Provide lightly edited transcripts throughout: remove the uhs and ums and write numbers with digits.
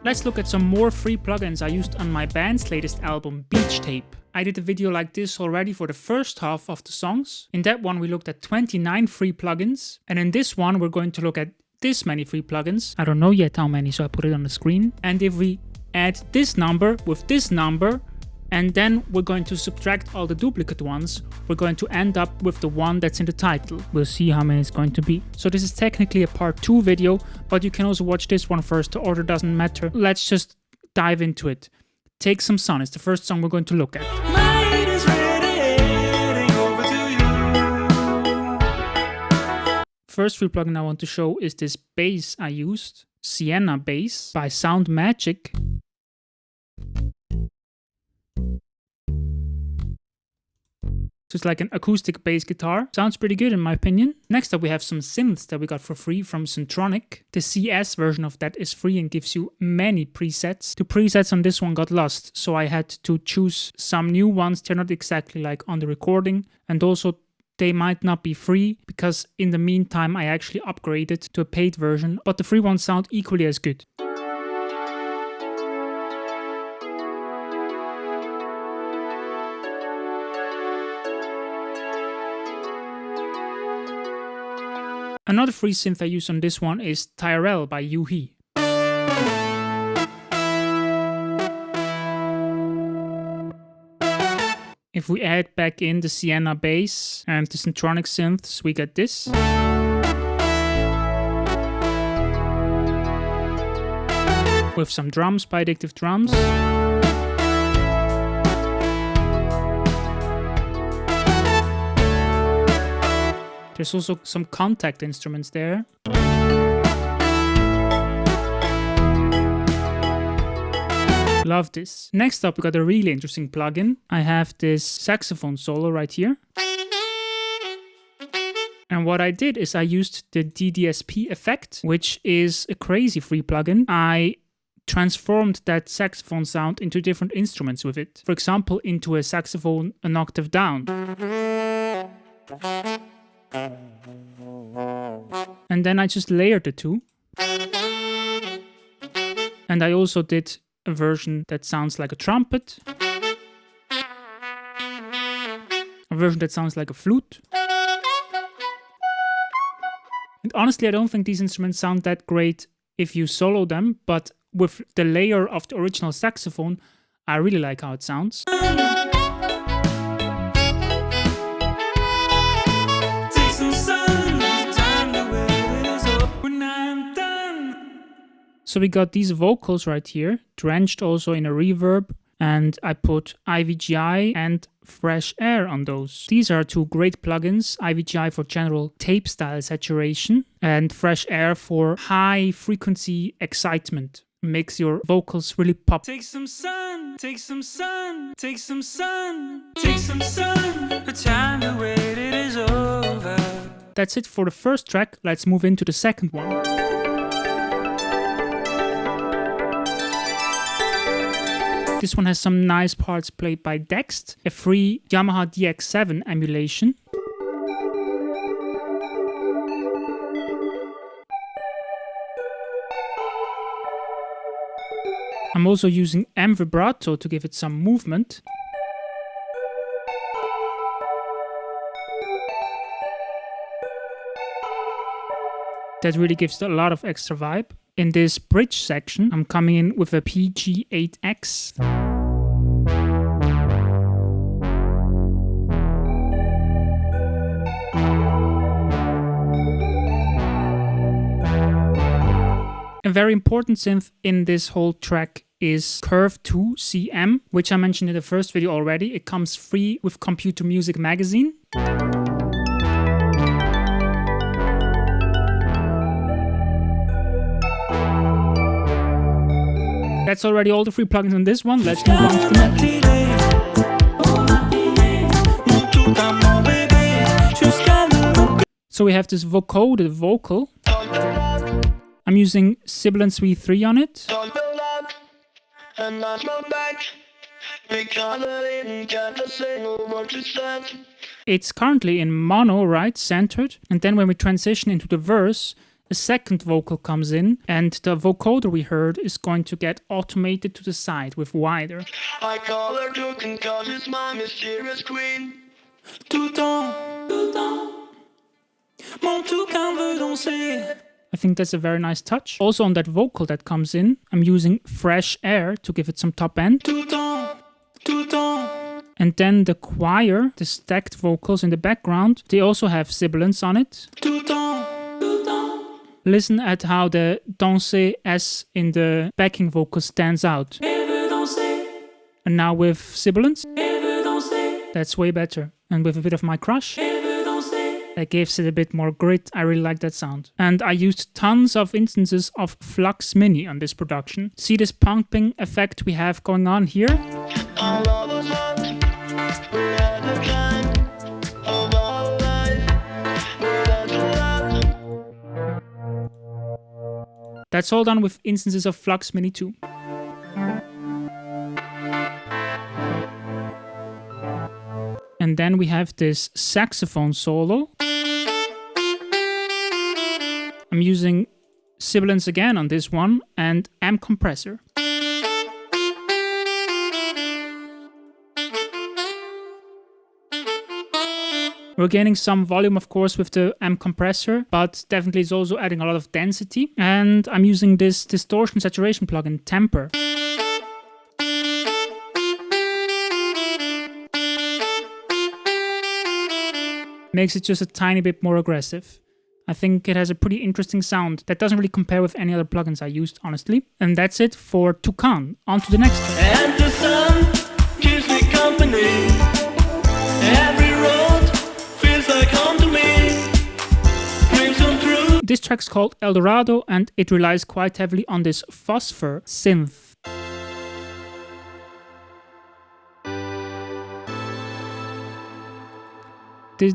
Let's look at some more free plugins I used on my band's latest album, Beach Tape. I did a video like this already for the first half of the songs. In that one we looked at 29 free plugins, and in this one we're going to look at this many free plugins. I don't know yet how many, so I put it on the screen. And if we add this number with this number, and then we're going to subtract all the duplicate ones, we're going to end up with the one that's in the title. We'll see how many it's going to be. So this is technically a part 2 video, but you can also watch this one first. The order doesn't matter. Let's just dive into it. Take Some Sun is the first song we're going to look at. First free plugin I want to show is this bass I used, Sienna bass by Sound Magic. So it's like an acoustic bass guitar. Sounds pretty good in my opinion. Next up we have some synths that we got for free from Syntronik. The CS version of that is free and gives you many presets. The presets on this one got lost, so I had to choose some new ones. They're not exactly like on the recording, and also they might not be free because in the meantime I actually upgraded to a paid version, but the free ones sound equally as good. Another free synth I use on this one is Tyrell by IVGI. If we add back in the Sienna bass and the Syntronik synths, we get this. With some drums by Addictive drums. There's also some Kontakt instruments there. Love this. Next up, we got a really interesting plugin. I have this saxophone solo right here. And what I did is I used the DDSP effect, which is a crazy free plugin. I transformed that saxophone sound into different instruments with it. For example, into a saxophone an octave down. And then I just layered the two. And I also did a version that sounds like a trumpet. A version that sounds like a flute. And honestly, I don't think these instruments sound that great if you solo them, but with the layer of the original saxophone, I really like how it sounds. So we got these vocals right here, drenched also in a reverb, and I put IVGI and Fresh Air on those. These are two great plugins, IVGI for general tape style saturation and Fresh Air for high frequency excitement. Makes your vocals really pop. Take some sun, take some sun, take some sun, take some sun, the time to wait it is over. That's it for the first track, let's move into the second one. This one has some nice parts played by Dexed, a free Yamaha DX7 emulation. I'm also using MVibrato to give it some movement. That really gives it a lot of extra vibe. In this bridge section, I'm coming in with a PG8X. A very important synth in this whole track is Curve 2 CM, which I mentioned in the first video already. It comes free with Computer Music Magazine. That's already all the free plugins on this one. Let's move on to the next. So we have this vocoded vocal. I'm using Sibalance V3 on it. It's currently in mono, right, centered. And then when we transition into the verse, a second vocal comes in, and the vocoder we heard is going to get automated to the side with Wider. I call her Toucan 'cause it's my mysterious queen. Toucan, mon Toucan veut danser. I think that's a very nice touch. Also on that vocal that comes in, I'm using fresh air to give it some top end. Toucan. And then the choir, the stacked vocals in the background, they also have sibilance on it. Toucan. Listen at how the danser S in the backing vocal stands out. And now with sibilance, that's way better. And with a bit of my crush, that gives it a bit more grit. I really like that sound. And I used tons of instances of Flux Mini on this production. See this pumping effect we have going on here? That's all done with instances of Flux Mini too. And then we have this saxophone solo. I'm using sibilance again on this one and amp compressor. We're gaining some volume, of course, with the amp compressor, but definitely it's also adding a lot of density. And I'm using this distortion saturation plugin, Temper. Makes it just a tiny bit more aggressive. I think it has a pretty interesting sound that doesn't really compare with any other plugins I used, honestly. And that's it for Toucan. On to the next track. And the sun keeps me company. Every road feels like home to me. Dreams come true. This track's called Eldorado, and it relies quite heavily on this phosphor synth.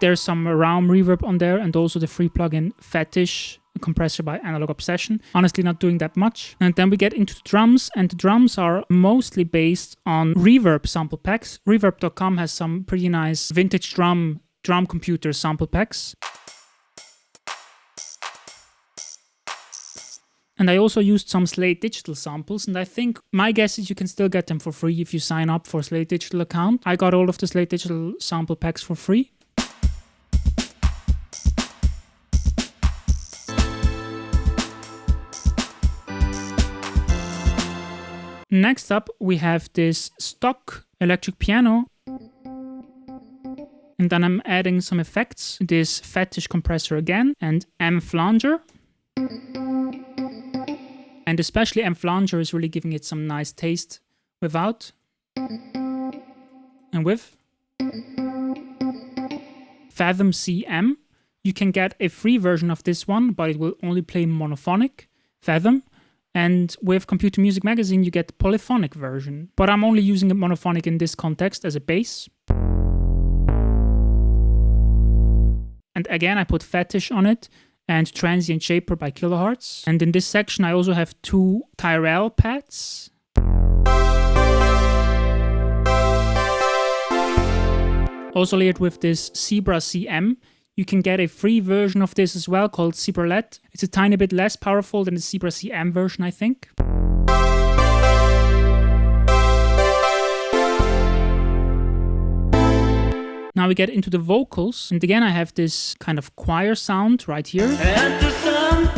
There's some round reverb on there, and also the free plugin Fetish, a compressor by Analog Obsession. Honestly, not doing that much. And then we get into the drums, and the drums are mostly based on reverb sample packs. Reverb.com has some pretty nice vintage drum computer sample packs. And I also used some Slate Digital samples, and I think my guess is you can still get them for free if you sign up for Slate Digital account. I got all of the Slate Digital sample packs for free. Next up, we have this stock electric piano. And then I'm adding some effects. This Fetish compressor again, and M flanger. And especially M flanger is really giving it some nice taste without and with. Fathom CM. You can get a free version of this one, but it will only play monophonic. Fathom. And with Computer Music Magazine, you get the polyphonic version. But I'm only using it monophonic in this context as a bass. And again, I put Fetish on it and Transient Shaper by Kilohertz. And in this section, I also have two Tyrell pads. Also layered with this Zebra CM. You can get a free version of this as well called Zebralet. It's a tiny bit less powerful than the Zebra CM version, I think. Now we get into the vocals, and again I have this kind of choir sound right here. And the sun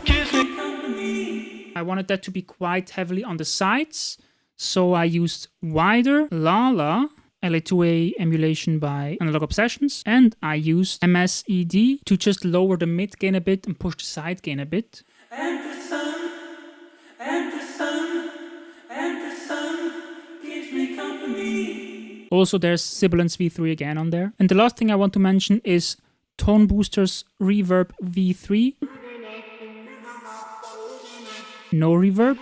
keeps me company. I wanted that to be quite heavily on the sides, so I used Wider, Lala, LA2A emulation by Analog Obsessions, and I used MSED to just lower the mid gain a bit and push the side gain a bit. And the sun, and the sun, and the sun keeps me company. Also there's Sibalance V3 again on there. And the last thing I want to mention is Tone Booster's Reverb V3. No reverb.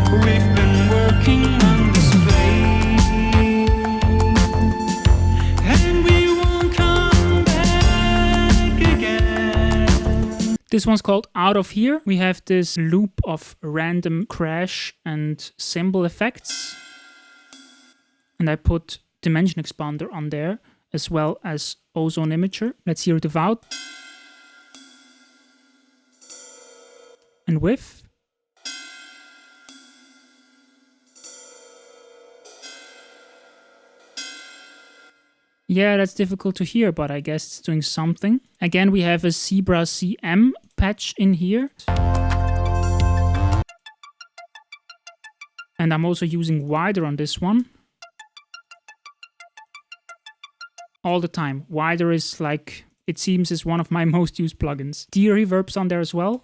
We've been working on this place, and we won't come back again. This one's called Out of Here. We have this loop of random crash and cymbal effects. And I put Dimension Expander on there, as well as Ozone Imager. Let's hear it out. And width. Yeah, that's difficult to hear, but I guess it's doing something. Again, we have a Zebra CM patch in here. And I'm also using Wider on this one. All the time. Wider is like, it seems, is one of my most used plugins. D-Reverb's on there as well.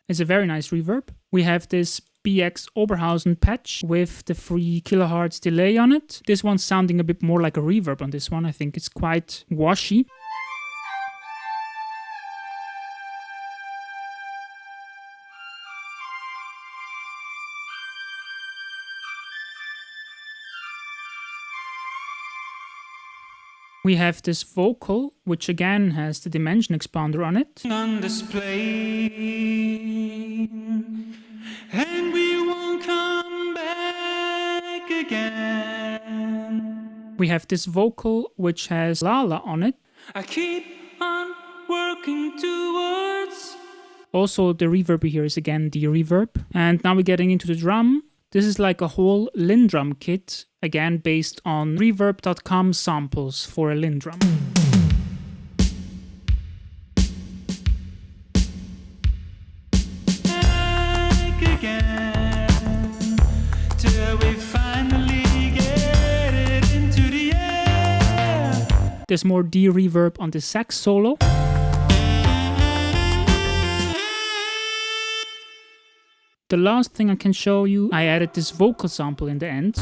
It's a very nice reverb. We have this BX Oberhausen patch with the 3 kHz delay on it. This one's sounding a bit more like a reverb on this one. I think it's quite washy. We have this vocal, which again has the Dimension Expander on it. On display, and we won't come back again. We have this vocal, which has Lala on it. I keep on working towards. Also, the reverb here is again the reverb. And now we're getting into the drum. This is like a whole Lindrum kit, again based on reverb.com samples for a Lindrum. Back again, till we finally get it into the air. There's more D-reverb on the sax solo. The last thing I can show you, I added this vocal sample in the end.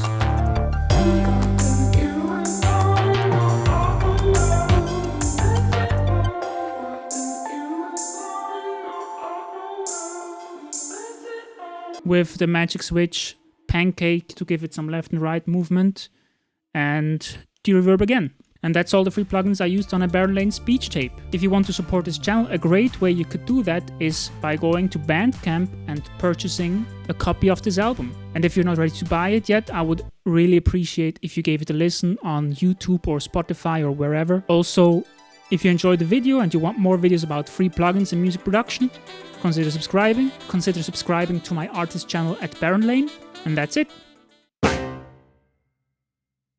With the magic switch, pancake to give it some left and right movement, and D-reverb again. And that's all the free plugins I used on a Baron Lane speech tape. If you want to support this channel, a great way you could do that is by going to Bandcamp and purchasing a copy of this album. And if you're not ready to buy it yet, I would really appreciate if you gave it a listen on YouTube or Spotify or wherever. Also, if you enjoyed the video and you want more videos about free plugins and music production, consider subscribing. Consider subscribing to my artist channel at Baron Lane. And that's it.